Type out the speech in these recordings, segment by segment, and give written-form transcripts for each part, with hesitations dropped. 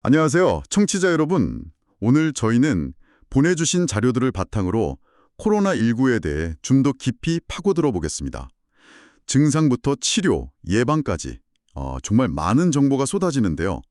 안녕하세요. 청취자 여러분. 오늘 저희는 보내주신 자료들을 바탕으로 코로나19에 대해 좀 더 깊이 파고들어 보겠습니다. 증상부터 치료, 예방까지 정말 많은 정보가 쏟아지는데요.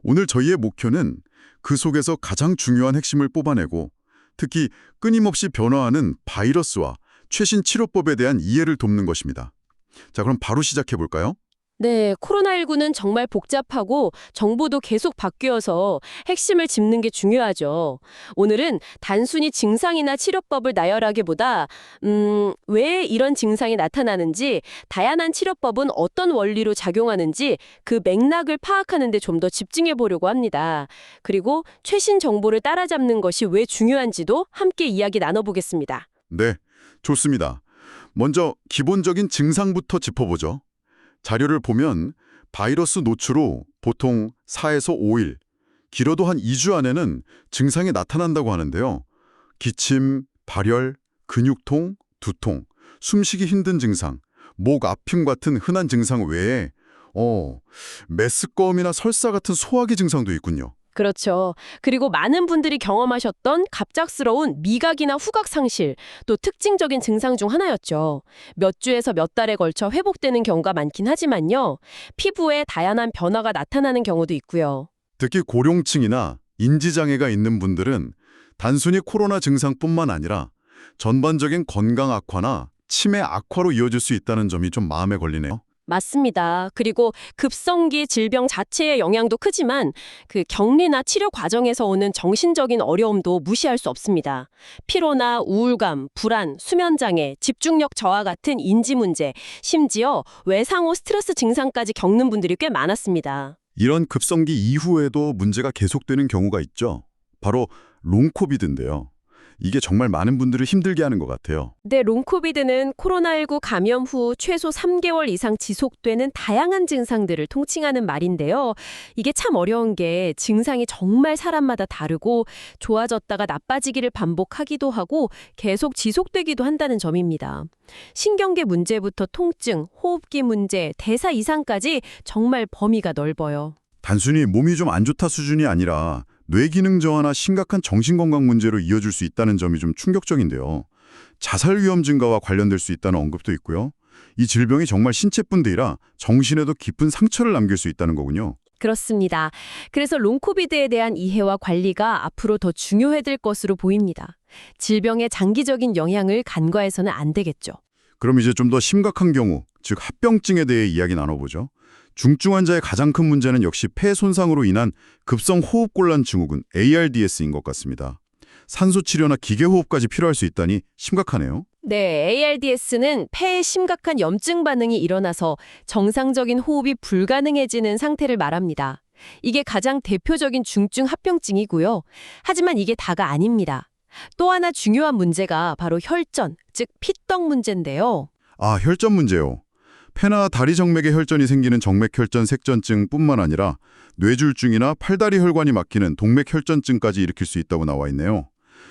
오늘 저희의 목표는 그 속에서 가장 중요한 핵심을 뽑아내고 특히 끊임없이 변화하는 바이러스와 최신 치료법에 대한 이해를 돕는 것입니다. 자, 그럼 바로 시작해 볼까요? 네, 코로나19는 정말 복잡하고 정보도 계속 바뀌어서 핵심을 짚는 게 중요하죠. 오늘은 단순히 증상이나 치료법을 나열하기보다 왜 이런 증상이 나타나는지, 다양한 치료법은 어떤 원리로 작용하는지 그 맥락을 파악하는 데 좀 더 집중해 보려고 합니다. 그리고 최신 정보를 따라잡는 것이 왜 중요한지도 함께 이야기 나눠보겠습니다. 네, 좋습니다. 먼저 기본적인 증상부터 짚어보죠. 자료를 보면 바이러스 노출 후 보통 4에서 5일, 길어도 한 2주 안에는 증상이 나타난다고 하는데요. 기침, 발열, 근육통, 두통, 숨쉬기 힘든 증상, 목 아픔 같은 흔한 증상 외에 메스꺼움이나 설사 같은 소화기 증상도 있군요. 그렇죠. 그리고 많은 분들이 경험하셨던 갑작스러운 미각이나 후각 상실, 또 특징적인 증상 중 하나였죠. 몇 주에서 몇 달에 걸쳐 회복되는 경우가 많긴 하지만요. 피부에 다양한 변화가 나타나는 경우도 있고요. 특히 고령층이나 인지장애가 있는 분들은 단순히 코로나 증상뿐만 아니라 전반적인 건강 악화나 치매 악화로 이어질 수 있다는 점이 좀 마음에 걸리네요. 맞습니다. 그리고 급성기 질병 자체의 영향도 크지만 그 격리나 치료 과정에서 오는 정신적인 어려움도 무시할 수 없습니다. 피로나 우울감, 불안, 수면장애, 집중력 저하 같은 인지 문제, 심지어 외상후 스트레스 증상까지 겪는 분들이 꽤 많았습니다. 이런 급성기 이후에도 문제가 계속되는 경우가 있죠. 바로 롱코비드인데요. 이게 정말 많은 분들을 힘들게 하는 것 같아요. 네, 롱코비드는 코로나19 감염 후 최소 3개월 이상 지속되는 다양한 증상들을 통칭하는 말인데요. 이게 참 어려운 게 증상이 정말 사람마다 다르고 좋아졌다가 나빠지기를 반복하기도 하고 계속 지속되기도 한다는 점입니다. 신경계 문제부터 통증, 호흡기 문제, 대사 이상까지 정말 범위가 넓어요. 단순히 몸이 좀 안 좋다 수준이 아니라 뇌기능 저하나 심각한 정신건강 문제로 이어질 수 있다는 점이 좀 충격적인데요. 자살 위험 증가와 관련될 수 있다는 언급도 있고요. 이 질병이 정말 신체뿐 아니라 정신에도 깊은 상처를 남길 수 있다는 거군요. 그렇습니다. 그래서 롱코비드에 대한 이해와 관리가 앞으로 더 중요해질 것으로 보입니다. 질병의 장기적인 영향을 간과해서는 안 되겠죠. 그럼 이제 좀 더 심각한 경우, 즉 합병증에 대해 이야기 나눠보죠. 중증 환자의 가장 큰 문제는 역시 폐 손상으로 인한 급성 호흡곤란 증후군 ARDS인 것 같습니다. 산소 치료나 기계 호흡까지 필요할 수 있다니 심각하네요. 네, ARDS는 폐에 심각한 염증 반응이 일어나서 정상적인 호흡이 불가능해지는 상태를 말합니다. 이게 가장 대표적인 중증 합병증이고요. 하지만 이게 다가 아닙니다. 또 하나 중요한 문제가 바로 혈전, 즉 피떡 문제인데요. 아, 혈전 문제요. 폐나 다리 정맥에 혈전이 생기는 정맥혈전 색전증뿐만 아니라 뇌졸중이나 팔다리 혈관이 막히는 동맥혈전증까지 일으킬 수 있다고 나와 있네요.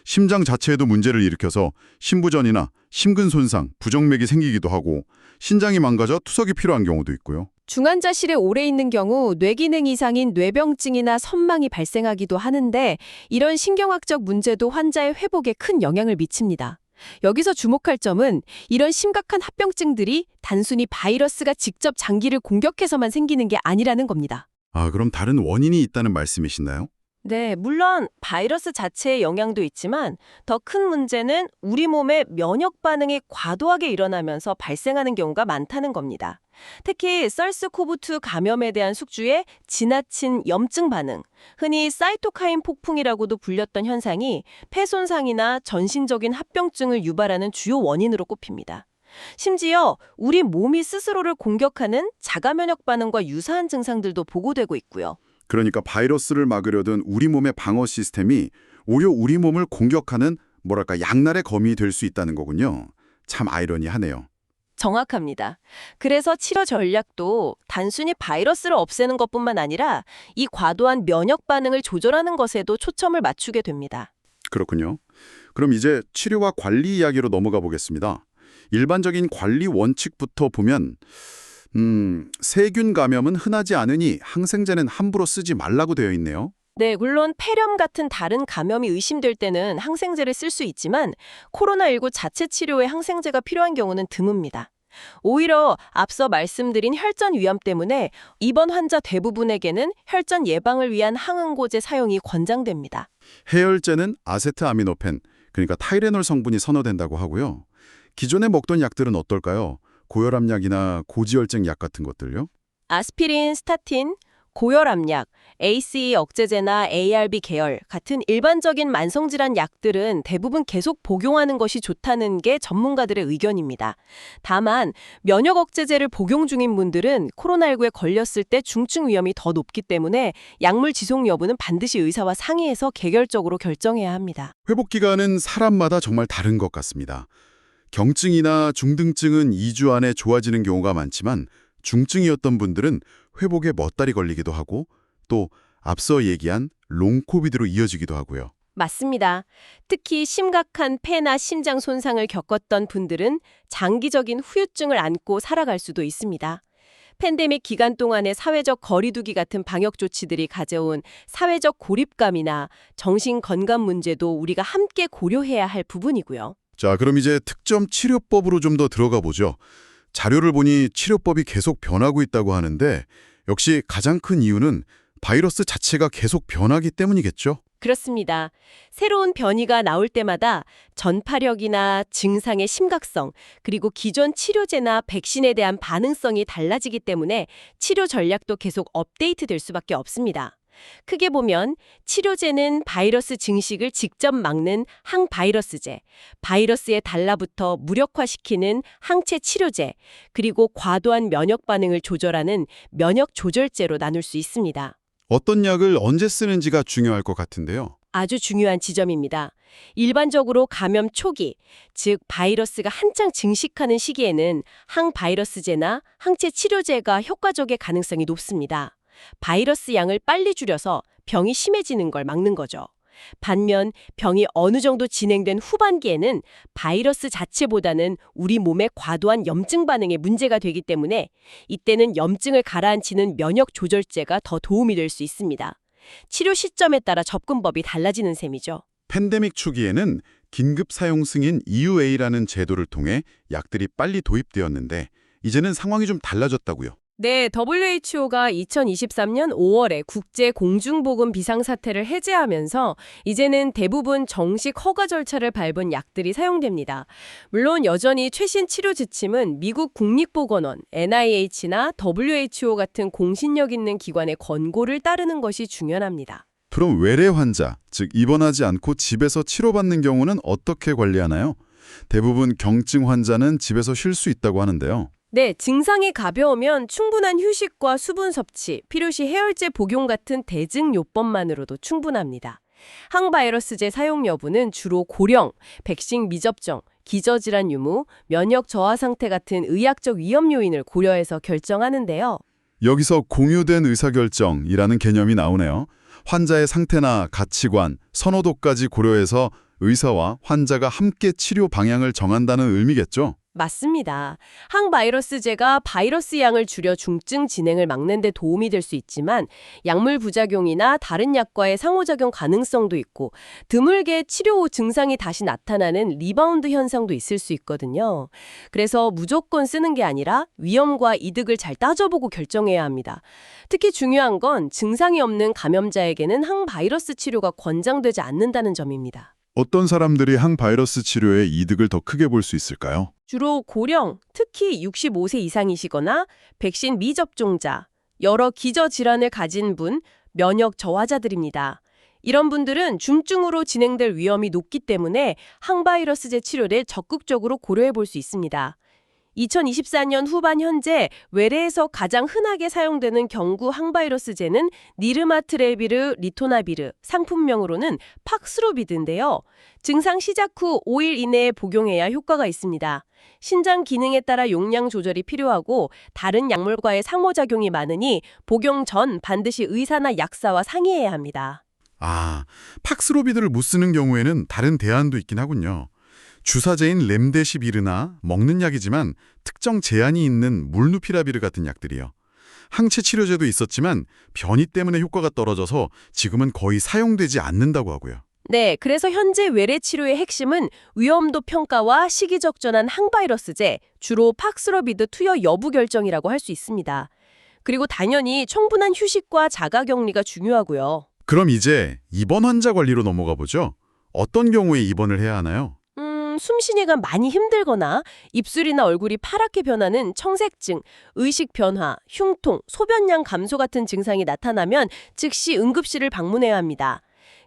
심장 자체에도 문제를 일으켜서 심부전이나 심근 손상, 부정맥이 생기기도 하고 신장이 망가져 투석이 필요한 경우도 있고요. 중환자실에 오래 있는 경우 뇌기능 이상인 뇌병증이나 선망이 발생하기도 하는데 이런 신경학적 문제도 환자의 회복에 큰 영향을 미칩니다. 여기서 주목할 점은 이런 심각한 합병증들이 단순히 바이러스가 직접 장기를 공격해서만 생기는 게 아니라는 겁니다. 아, 그럼 다른 원인이 있다는 말씀이신가요? 네, 물론 바이러스 자체의 영향도 있지만 더 큰 문제는 우리 몸의 면역 반응이 과도하게 일어나면서 발생하는 경우가 많다는 겁니다. 특히 SARS-CoV-2 감염에 대한 숙주의 지나친 염증 반응, 흔히 사이토카인 폭풍이라고도 불렸던 현상이 폐 손상이나 전신적인 합병증을 유발하는 주요 원인으로 꼽힙니다. 심지어 우리 몸이 스스로를 공격하는 자가 면역 반응과 유사한 증상들도 보고되고 있고요. 그러니까 바이러스를 막으려던 우리 몸의 방어 시스템이 오히려 우리 몸을 공격하는 양날의 검이 될 수 있다는 거군요. 참 아이러니하네요. 정확합니다. 그래서 치료 전략도 단순히 바이러스를 없애는 것뿐만 아니라 이 과도한 면역 반응을 조절하는 것에도 초점을 맞추게 됩니다. 그렇군요. 그럼 이제 치료와 관리 이야기로 넘어가 보겠습니다. 일반적인 관리 원칙부터 보면 세균 감염은 흔하지 않으니 항생제는 함부로 쓰지 말라고 되어 있네요. 네, 물론 폐렴 같은 다른 감염이 의심될 때는 항생제를 쓸 수 있지만 코로나19 자체 치료에 항생제가 필요한 경우는 드뭅니다. 오히려 앞서 말씀드린 혈전 위험 때문에 입원 환자 대부분에게는 혈전 예방을 위한 항응고제 사용이 권장됩니다. 해열제는 아세트아미노펜, 그러니까 타이레놀 성분이 선호된다고 하고요. 기존에 먹던 약들은 어떨까요? 고혈압약이나 고지혈증 약 같은 것들요? 아스피린, 스타틴, 고혈압약, ACE 억제제나 ARB 계열 같은 일반적인 만성질환 약들은 대부분 계속 복용하는 것이 좋다는 게 전문가들의 의견입니다. 다만 면역 억제제를 복용 중인 분들은 코로나19에 걸렸을 때 중증 위험이 더 높기 때문에 약물 지속 여부는 반드시 의사와 상의해서 개별적으로 결정해야 합니다. 회복 기간은 사람마다 정말 다른 것 같습니다. 경증이나 중등증은 2주 안에 좋아지는 경우가 많지만 중증이었던 분들은 회복에 몇 달이 걸리기도 하고 또 앞서 얘기한 롱코비드로 이어지기도 하고요. 맞습니다. 특히 심각한 폐나 심장 손상을 겪었던 분들은 장기적인 후유증을 안고 살아갈 수도 있습니다. 팬데믹 기간 동안의 사회적 거리두기 같은 방역 조치들이 가져온 사회적 고립감이나 정신 건강 문제도 우리가 함께 고려해야 할 부분이고요. 자, 그럼 이제 특정 치료법으로 좀 더 들어가 보죠. 자료를 보니 치료법이 계속 변하고 있다고 하는데 역시 가장 큰 이유는 바이러스 자체가 계속 변하기 때문이겠죠? 그렇습니다. 새로운 변이가 나올 때마다 전파력이나 증상의 심각성, 그리고 기존 치료제나 백신에 대한 반응성이 달라지기 때문에 치료 전략도 계속 업데이트될 수밖에 없습니다. 크게 보면 치료제는 바이러스 증식을 직접 막는 항바이러스제, 바이러스에 달라붙어 무력화시키는 항체 치료제, 그리고 과도한 면역 반응을 조절하는 면역 조절제로 나눌 수 있습니다. 어떤 약을 언제 쓰는지가 중요할 것 같은데요. 아주 중요한 지점입니다. 일반적으로 감염 초기, 즉 바이러스가 한창 증식하는 시기에는 항바이러스제나 항체 치료제가 효과적일 가능성이 높습니다. 바이러스 양을 빨리 줄여서 병이 심해지는 걸 막는 거죠. 반면 병이 어느 정도 진행된 후반기에는 바이러스 자체보다는 우리 몸의 과도한 염증 반응에 문제가 되기 때문에 이때는 염증을 가라앉히는 면역 조절제가 더 도움이 될 수 있습니다. 치료 시점에 따라 접근법이 달라지는 셈이죠. 팬데믹 초기에는 긴급 사용 승인 EUA라는 제도를 통해 약들이 빨리 도입되었는데 이제는 상황이 좀 달라졌다고요. 네, WHO가 2023년 5월에 국제 공중보건 비상사태를 해제하면서 이제는 대부분 정식 허가 절차를 밟은 약들이 사용됩니다. 물론 여전히 최신 치료 지침은 미국 국립보건원, NIH나 WHO 같은 공신력 있는 기관의 권고를 따르는 것이 중요합니다. 그럼 외래 환자, 즉 입원하지 않고 집에서 치료받는 경우는 어떻게 관리하나요? 대부분 경증 환자는 집에서 쉴 수 있다고 하는데요. 네, 증상이 가벼우면 충분한 휴식과 수분 섭취, 필요시 해열제 복용 같은 대증 요법만으로도 충분합니다. 항바이러스제 사용 여부는 주로 고령, 백신 미접종, 기저질환 유무, 면역 저하 상태 같은 의학적 위험 요인을 고려해서 결정하는데요. 여기서 공유된 의사결정이라는 개념이 나오네요. 환자의 상태나 가치관, 선호도까지 고려해서 의사와 환자가 함께 치료 방향을 정한다는 의미겠죠? 맞습니다. 항바이러스제가 바이러스 양을 줄여 중증 진행을 막는 데 도움이 될 수 있지만 약물 부작용이나 다른 약과의 상호작용 가능성도 있고 드물게 치료 후 증상이 다시 나타나는 리바운드 현상도 있을 수 있거든요. 그래서 무조건 쓰는 게 아니라 위험과 이득을 잘 따져보고 결정해야 합니다. 특히 중요한 건 증상이 없는 감염자에게는 항바이러스 치료가 권장되지 않는다는 점입니다. 어떤 사람들이 항바이러스 치료의 이득을 더 크게 볼 수 있을까요? 주로 고령, 특히 65세 이상이시거나 백신 미접종자, 여러 기저질환을 가진 분, 면역 저하자들입니다. 이런 분들은 중증으로 진행될 위험이 높기 때문에 항바이러스제 치료를 적극적으로 고려해 볼 수 있습니다. 2024년 후반 현재 외래에서 가장 흔하게 사용되는 경구 항바이러스제는 니르마트레비르 리토나비르, 상품명으로는 팍스로비드인데요. 증상 시작 후 5일 이내에 복용해야 효과가 있습니다. 신장 기능에 따라 용량 조절이 필요하고 다른 약물과의 상호작용이 많으니 복용 전 반드시 의사나 약사와 상의해야 합니다. 아, 팍스로비드를 못 쓰는 경우에는 다른 대안도 있긴 하군요. 주사제인 렘데시비르나 먹는 약이지만 특정 제한이 있는 몰누피라비르 같은 약들이요. 항체 치료제도 있었지만 변이 때문에 효과가 떨어져서 지금은 거의 사용되지 않는다고 하고요. 네, 그래서 현재 외래 치료의 핵심은 위험도 평가와 시기적절한 항바이러스제, 주로 팍스러비드 투여 여부 결정이라고 할 수 있습니다. 그리고 당연히 충분한 휴식과 자가격리가 중요하고요. 그럼 이제 입원 환자 관리로 넘어가 보죠. 어떤 경우에 입원을 해야 하나요? 숨쉬기가 많이 힘들거나 입술이나 얼굴이 파랗게 변하는 청색증, 의식 변화, 흉통, 소변량 감소 같은 증상이 나타나면 즉시 응급실을 방문해야 합니다.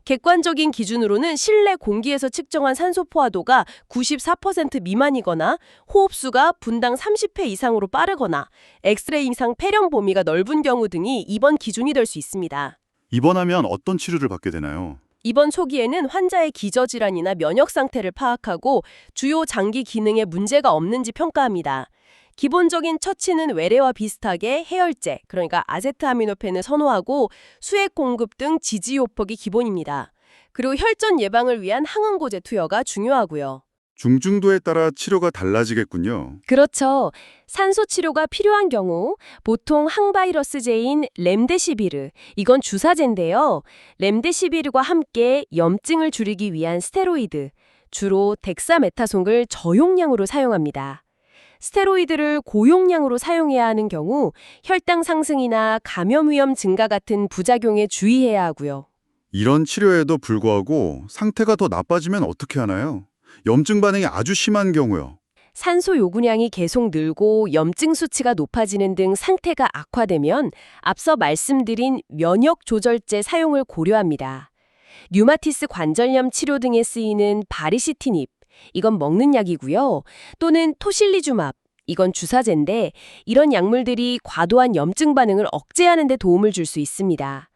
객관적인 기준으로는 실내 공기에서 측정한 산소 포화도가 94% 미만이거나 호흡수가 분당 30회 이상으로 빠르거나 엑스레이 이상 폐렴 범위가 넓은 경우 등이 입원 기준이 될 수 있습니다. 입원하면 어떤 치료를 받게 되나요? 입원 초기에는 환자의 기저질환이나 면역 상태를 파악하고 주요 장기 기능에 문제가 없는지 평가합니다. 기본적인 처치는 외래와 비슷하게 해열제, 그러니까 아세트아미노펜을 선호하고 수액 공급 등 지지요법이 기본입니다. 그리고 혈전 예방을 위한 항응고제 투여가 중요하고요. 중증도에 따라 치료가 달라지겠군요. 그렇죠. 산소 치료가 필요한 경우 보통 항바이러스제인 렘데시비르, 이건 주사제인데요. 렘데시비르와 함께 염증을 줄이기 위한 스테로이드, 주로 덱사메타송을 저용량으로 사용합니다. 스테로이드를 고용량으로 사용해야 하는 경우 혈당 상승이나 감염 위험 증가 같은 부작용에 주의해야 하고요. 이런 치료에도 불구하고 상태가 더 나빠지면 어떻게 하나요? 염증 반응이 아주 심한 경우요. 산소 요구량이 계속 늘고 염증 수치가 높아지는 등 상태가 악화되면 앞서 말씀드린 면역 조절제 사용을 고려합니다. 류마티스 관절염 치료 등에 쓰이는 바리시티닙, 이건 먹는 약이고요. 또는 토실리주맙, 이건 주사제인데 이런 약물들이 과도한 염증 반응을 억제하는 데 도움을 줄 수 있습니다.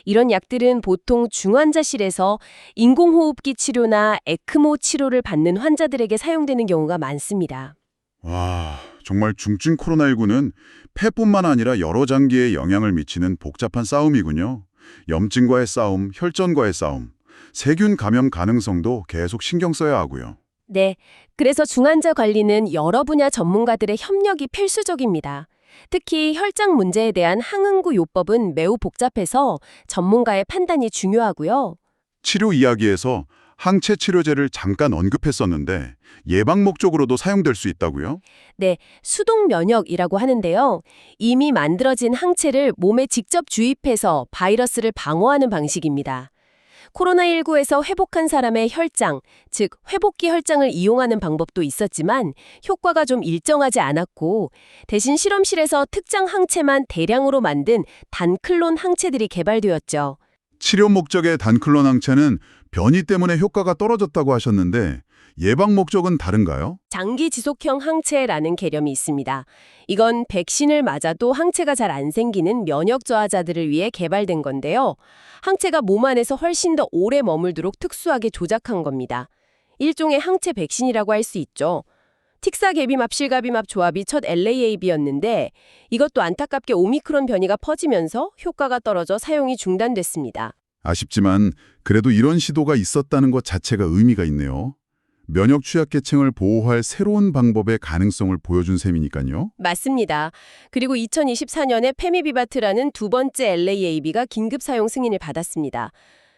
이런 약들은 보통 중환자실에서 인공호흡기 치료나 에크모 치료를 받는 환자들에게 사용되는 경우가 많습니다. 와, 정말 중증 코로나19는 폐뿐만 아니라 여러 장기에 영향을 미치는 복잡한 싸움이군요. 염증과의 싸움, 혈전과의 싸움, 세균 감염 가능성도 계속 신경 써야 하고요. 네, 그래서 중환자 관리는 여러 분야 전문가들의 협력이 필수적입니다. 특히 혈장 문제에 대한 항응구 요법은 매우 복잡해서 전문가의 판단이 중요하고요. 치료 이야기에서 항체 치료제를 잠깐 언급했었는데 예방 목적으로도 사용될 수 있다고요? 네, 수동 면역이라고 하는데요. 이미 만들어진 항체를 몸에 직접 주입해서 바이러스를 방어하는 방식입니다. 코로나19에서 회복한 사람의 혈장, 즉 회복기 혈장을 이용하는 방법도 있었지만 효과가 좀 일정하지 않았고 대신 실험실에서 특정 항체만 대량으로 만든 단클론 항체들이 개발되었죠. 치료 목적의 단클론 항체는 변이 때문에 효과가 떨어졌다고 하셨는데 예방 목적은 다른가요? 장기 지속형 항체라는 개념이 있습니다. 이건 백신을 맞아도 항체가 잘 안 생기는 면역 저하자들을 위해 개발된 건데요. 항체가 몸 안에서 훨씬 더 오래 머물도록 특수하게 조작한 겁니다. 일종의 항체 백신이라고 할 수 있죠. 틱사개비맙 실가비맙 조합이 첫 LAAB였는데 이것도 안타깝게 오미크론 변이가 퍼지면서 효과가 떨어져 사용이 중단됐습니다. 아쉽지만 그래도 이런 시도가 있었다는 것 자체가 의미가 있네요. 면역 취약계층을 보호할 새로운 방법의 가능성을 보여준 셈이니까요. 맞습니다. 그리고 2024년에 페미비바트라는 두 번째 LAAB가 긴급 사용 승인을 받았습니다.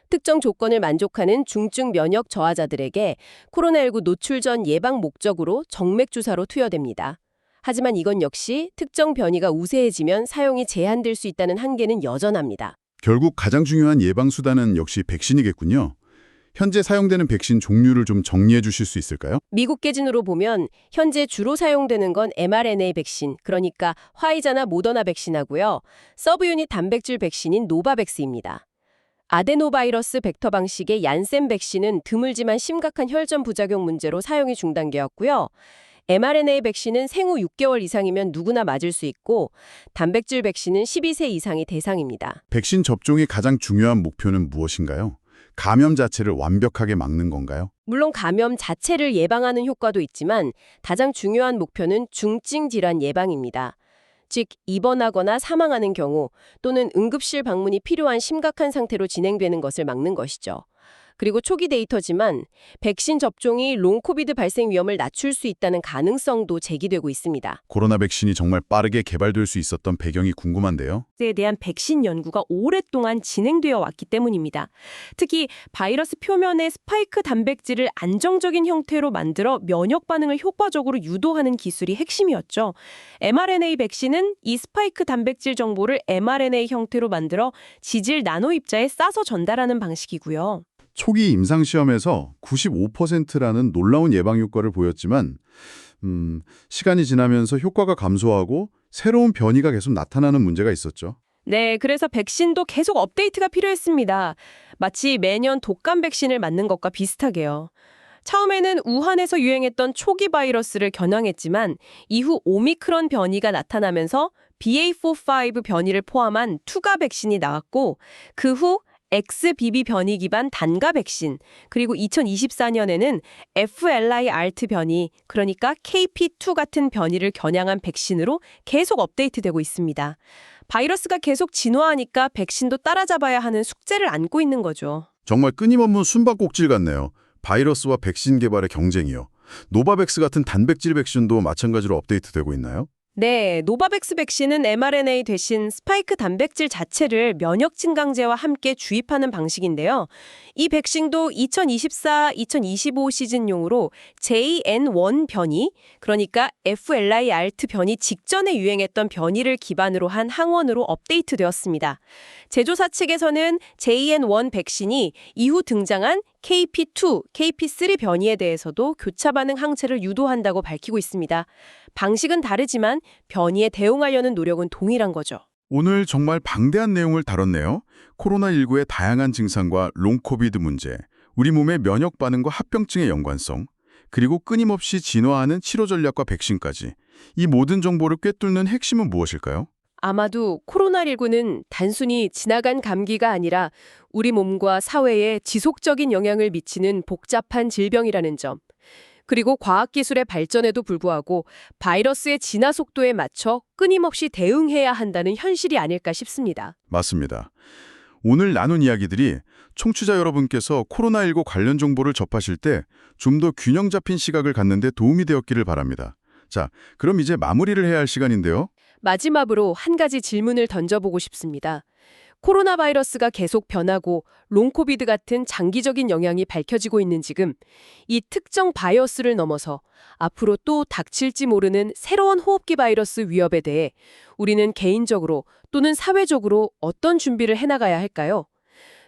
특정 조건을 만족하는 중증 면역 저하자들에게 코로나19 노출 전 예방 목적으로 정맥 주사로 투여됩니다. 하지만 이건 역시 특정 변이가 우세해지면 사용이 제한될 수 있다는 한계는 여전합니다. 결국 가장 중요한 예방 수단은 역시 백신이겠군요. 현재 사용되는 백신 종류를 좀 정리해 주실 수 있을까요? 미국 기준으로 보면 현재 주로 사용되는 건 mRNA 백신, 그러니까 화이자나 모더나 백신하고요. 서브유닛 단백질 백신인 노바백스입니다. 아데노바이러스 벡터 방식의 얀센 백신은 드물지만 심각한 혈전 부작용 문제로 사용이 중단되었고요. mRNA 백신은 생후 6개월 이상이면 누구나 맞을 수 있고 단백질 백신은 12세 이상이 대상입니다. 백신 접종의 가장 중요한 목표는 무엇인가요? 감염 자체를 완벽하게 막는 건가요? 물론 감염 자체를 예방하는 효과도 있지만 가장 중요한 목표는 중증 질환 예방입니다. 즉 입원하거나 사망하는 경우 또는 응급실 방문이 필요한 심각한 상태로 진행되는 것을 막는 것이죠. 그리고 초기 데이터지만 백신 접종이 롱 코비드 발생 위험을 낮출 수 있다는 가능성도 제기되고 있습니다. 코로나 백신이 정말 빠르게 개발될 수 있었던 배경이 궁금한데요. 에 대한 백신 연구가 오랫동안 진행되어 왔기 때문입니다. 특히 바이러스 표면의 스파이크 단백질을 안정적인 형태로 만들어 면역 반응을 효과적으로 유도하는 기술이 핵심이었죠. mRNA 백신은 이 스파이크 단백질 정보를 mRNA 형태로 만들어 지질 나노 입자에 싸서 전달하는 방식이고요. 초기 임상시험에서 95%라는 놀라운 예방 효과를 보였지만 시간이 지나면서 효과가 감소하고 새로운 변이가 계속 나타나는 문제가 있었죠. 네, 그래서 백신도 계속 업데이트가 필요했습니다. 마치 매년 독감 백신을 맞는 것과 비슷하게요. 처음에는 우한에서 유행했던 초기 바이러스를 겨냥했지만 이후 오미크론 변이가 나타나면서 BA.4-5 변이를 포함한 투가 백신이 나왔고 그 후 XBB 변이 기반 단가 백신, 그리고 2024년에는 FLIRT 변이, 그러니까 KP2 같은 변이를 겨냥한 백신으로 계속 업데이트되고 있습니다. 바이러스가 계속 진화하니까 백신도 따라잡아야 하는 숙제를 안고 있는 거죠. 정말 끊임없는 숨바꼭질 같네요. 바이러스와 백신 개발의 경쟁이요. 노바백스 같은 단백질 백신도 마찬가지로 업데이트되고 있나요? 네, 노바백스 백신은 mRNA 대신 스파이크 단백질 자체를 면역 증강제와 함께 주입하는 방식인데요. 이 백신도 2024-2025 시즌용으로 JN1 변이, 그러니까 FLIRT 변이 직전에 유행했던 변이를 기반으로 한 항원으로 업데이트되었습니다. 제조사 측에서는 JN1 백신이 이후 등장한 KP2, KP3 변이에 대해서도 교차 반응 항체를 유도한다고 밝히고 있습니다. 방식은 다르지만 변이에 대응하려는 노력은 동일한 거죠. 오늘 정말 방대한 내용을 다뤘네요. 코로나19의 다양한 증상과 롱코비드 문제, 우리 몸의 면역 반응과 합병증의 연관성, 그리고 끊임없이 진화하는 치료 전략과 백신까지 이 모든 정보를 꿰뚫는 핵심은 무엇일까요? 아마도 코로나19는 단순히 지나간 감기가 아니라 우리 몸과 사회에 지속적인 영향을 미치는 복잡한 질병이라는 점, 그리고 과학기술의 발전에도 불구하고 바이러스의 진화 속도에 맞춰 끊임없이 대응해야 한다는 현실이 아닐까 싶습니다. 맞습니다. 오늘 나눈 이야기들이 청취자 여러분께서 코로나19 관련 정보를 접하실 때 좀 더 균형 잡힌 시각을 갖는 데 도움이 되었기를 바랍니다. 자, 그럼 이제 마무리를 해야 할 시간인데요. 마지막으로 한 가지 질문을 던져보고 싶습니다. 코로나 바이러스가 계속 변하고 롱코비드 같은 장기적인 영향이 밝혀지고 있는 지금 이 특정 바이러스를 넘어서 앞으로 또 닥칠지 모르는 새로운 호흡기 바이러스 위협에 대해 우리는 개인적으로 또는 사회적으로 어떤 준비를 해나가야 할까요?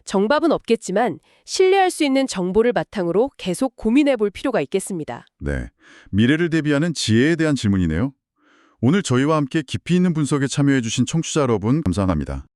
정답은 없겠지만 신뢰할 수 있는 정보를 바탕으로 계속 고민해 볼 필요가 있겠습니다. 네, 미래를 대비하는 지혜에 대한 질문이네요. 오늘 저희와 함께 깊이 있는 분석에 참여해 주신 청취자 여러분 감사합니다.